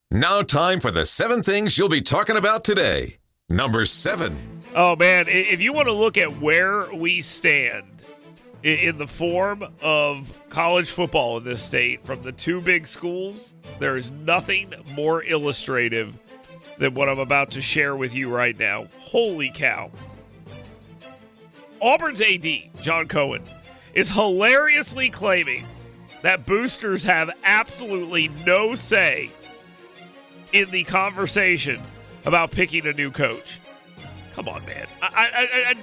Now time for the 7 things you'll be talking about today. Number 7. Oh, man, if you want to look at where we stand in the form of college football in this state from the 2 big schools, there is nothing more illustrative than what I'm about to share with you right now. Holy cow. Auburn's AD, John Cohen, is hilariously claiming that boosters have absolutely no say in the conversation about picking a new coach. Come on, man. I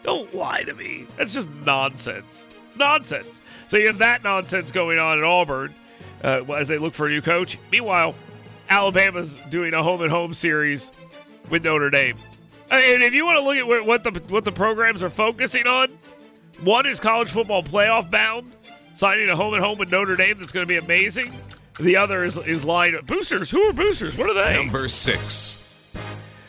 don't lie to me. That's just nonsense. It's nonsense. So you have that nonsense going on at Auburn as they look for a new coach. Meanwhile, Alabama's doing a home-and-home series with Notre Dame. And if you want to look at what the programs are focusing on, one is college football playoff bound, signing a home-and-home with Notre Dame that's going to be amazing. The other is line boosters. Who are boosters? What are they? Number 6.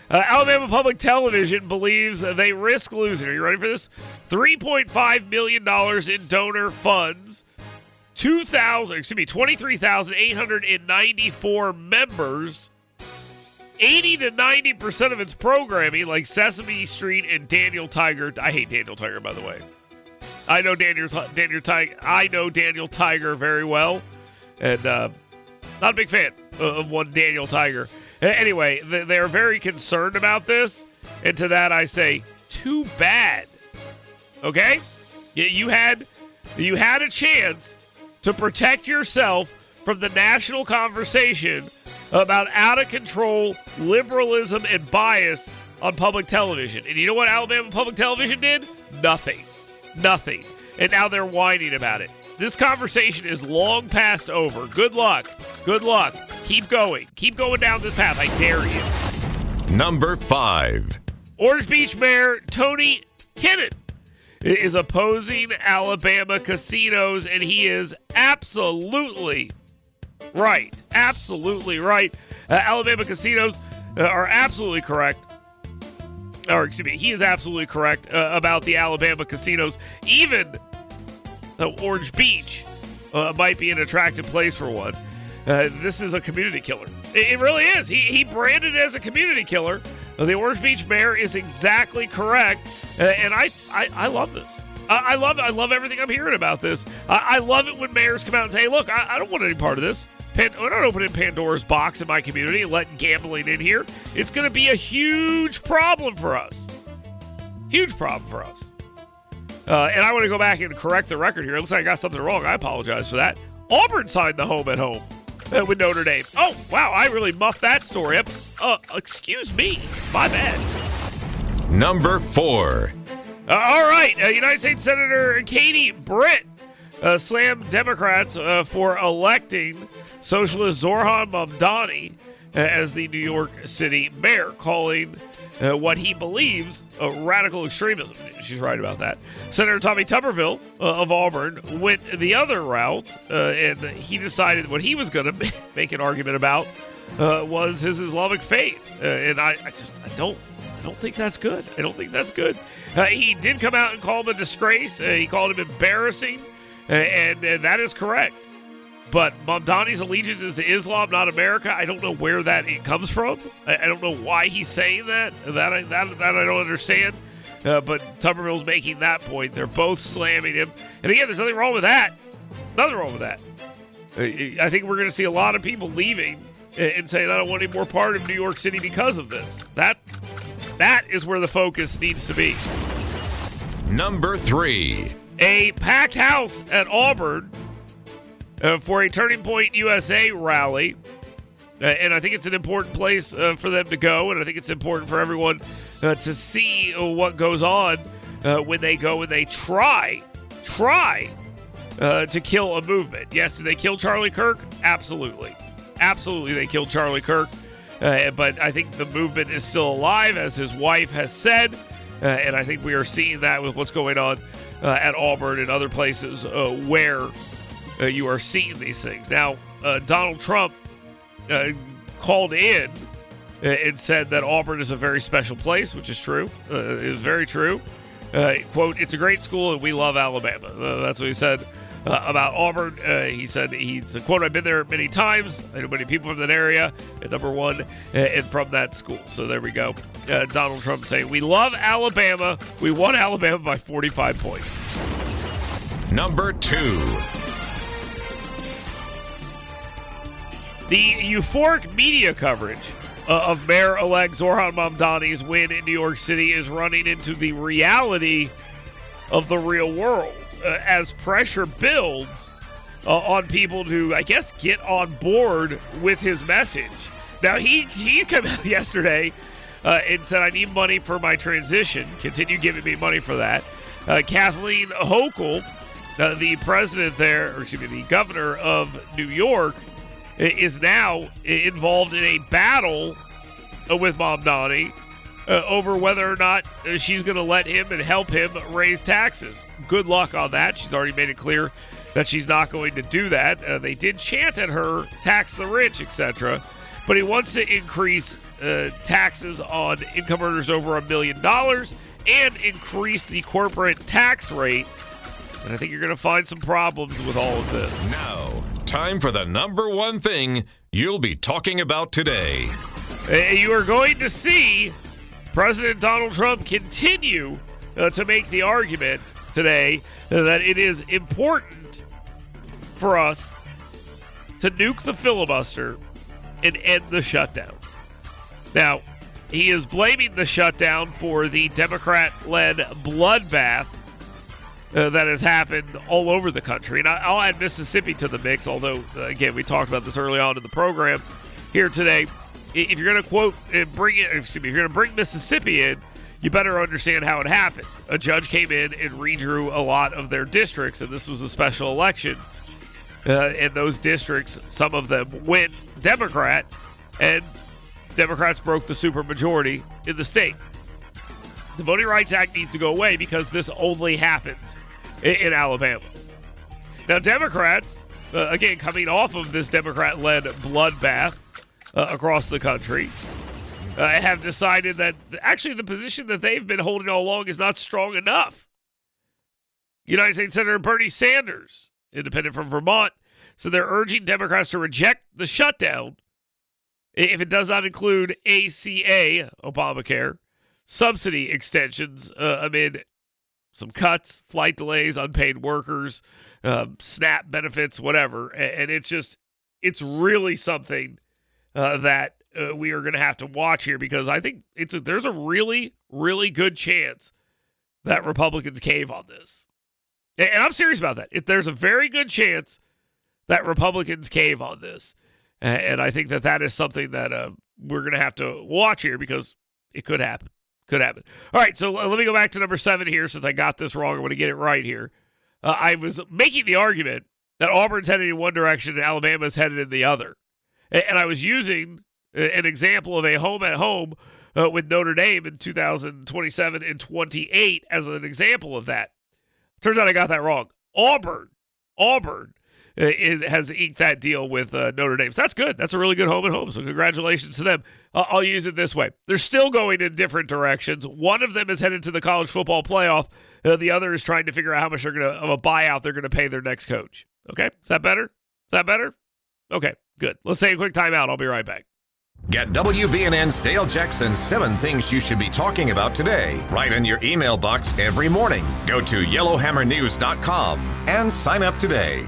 Alabama Public Television believes they risk losing. Are you ready for this? $3.5 million in donor funds. 23,894 members. 80 to 90% of its programming, like Sesame Street and Daniel Tiger. I hate Daniel Tiger, by the way. I know Daniel Tiger very well, and not a big fan of one Daniel Tiger. Anyway, they're very concerned about this, and to that I say, too bad. Okay, you had a chance to protect yourself from the national conversation about out-of-control liberalism and bias on public television. And you know what Alabama Public Television did? Nothing. And now they're whining about it. This conversation is long past over. Good luck. Keep going down this path. I dare you. Number 5. Orange Beach Mayor Tony Kennon is opposing Alabama casinos, and he is absolutely right. Alabama casinos are absolutely correct. Or, excuse me, he is absolutely correct about the Alabama casinos. Even though Orange Beach might be an attractive place for one, this is a community killer. It really is. He branded it as a community killer. The Orange Beach mayor is exactly correct, and I love this. I love everything I'm hearing about this. I love it when mayors come out and say, hey, look, I don't want any part of this. We're not opening Pandora's box in my community and letting gambling in here. It's going to be a huge problem for us. And I want to go back and correct the record here. It looks like I got something wrong. I apologize for that. Auburn signed the home-and-home with Notre Dame. Oh, wow, I really muffed that story up. Excuse me. My bad. Number 4. All right, United States Senator Katie Britt slammed Democrats for electing socialist Zoran Mamdani as the New York City mayor, calling what he believes radical extremism. She's right about that. Senator Tommy Tuberville of Auburn went the other route, and he decided what he was going to make an argument about was his Islamic faith. And I don't think that's good. He did come out and call him a disgrace. He called him embarrassing, and that is correct. But Mamdani's allegiance is to Islam, not America. I don't know where that comes from. I don't know why he's saying that. That I don't understand. But Tuberville's making that point. They're both slamming him. And again, there's nothing wrong with that. I think we're going to see a lot of people leaving and saying, I don't want any more part of New York City because of this. That is where the focus needs to be. Number 3. A packed house at Auburn for a Turning Point USA rally. And I think it's an important place for them to go, and I think it's important for everyone to see what goes on when they go and they try to kill a movement. Yes, did they kill Charlie Kirk? Absolutely, they killed Charlie Kirk. But I think the movement is still alive, as his wife has said, and I think we are seeing that with what's going on at Auburn and other places where you are seeing these things. Now, Donald Trump called in and said that Auburn is a very special place, which is true. It is very true. Quote, it's a great school and we love Alabama. That's what he said about Auburn. He said, he's a quote, "I've been there many times. I know many people from that area, and number one, and from that school." So there we go. Donald Trump saying, "We love Alabama. We won Alabama by 45 points. Number 2. The euphoric media coverage of Mayor-elect Zohran Mamdani's win in New York City is running into the reality of the real world as pressure builds on people to, I guess, get on board with his message. Now, he came out yesterday and said, "I need money for my transition. Continue giving me money for that." Kathleen Hochul, the president there, or excuse me, the governor of New York, is now involved in a battle with Mamdani over whether or not she's going to let him and help him raise taxes. Good luck on that. She's already made it clear that she's not going to do that. They did chant at her, "Tax the rich," etc. But he wants to increase taxes on income earners over $1 million and increase the corporate tax rate. And I think you're going to find some problems with all of this. Now, time for the number 1 thing you'll be talking about today. You are going to see President Donald Trump continue to make the argument today that it is important for us to nuke the filibuster and end the shutdown. Now, he is blaming the shutdown for the Democrat-led bloodbath that has happened all over the country. And I'll add Mississippi to the mix, although, again, we talked about this early on in the program here today. If you're going to quote and if you're going to bring Mississippi in, you better understand how it happened. A judge came in and redrew a lot of their districts, and this was a special election. And those districts, some of them went Democrat, and Democrats broke the supermajority in the state. The Voting Rights Act needs to go away because this only happens in Alabama. Now, Democrats, again, coming off of this Democrat-led bloodbath across the country, have decided that actually the position that they've been holding all along is not strong enough. United States Senator Bernie Sanders, independent from Vermont, so they're urging Democrats to reject the shutdown if it does not include ACA, Obamacare, subsidy extensions amid some cuts, flight delays, unpaid workers, SNAP benefits, whatever. And it's really something that we are going to have to watch here, because I think there's a really, really good chance that Republicans cave on this. And I'm serious about that. There's a very good chance that Republicans cave on this. And I think that is something that we're going to have to watch here, because it could happen. Could happen. All right, so let me go back to number 7 here, since I got this wrong. I want to get it right here. I was making the argument that Auburn's headed in one direction and Alabama's headed in the other. And I was using an example of a home-at-home with Notre Dame in 2027 and 28 as an example of that. Turns out I got that wrong. Auburn has inked that deal with Notre Dame. So that's good. That's a really good home-and-home. So congratulations to them. I'll use it this way. They're still going in different directions. One of them is headed to the college football playoff. The other is trying to figure out how much of a buyout they're going to pay their next coach. Okay? Is that better? Okay, good. Let's take a quick timeout. I'll be right back. Get WVNN Stale Checks and 7 things you should be talking about today right in your email box every morning. Go to yellowhammernews.com and sign up today.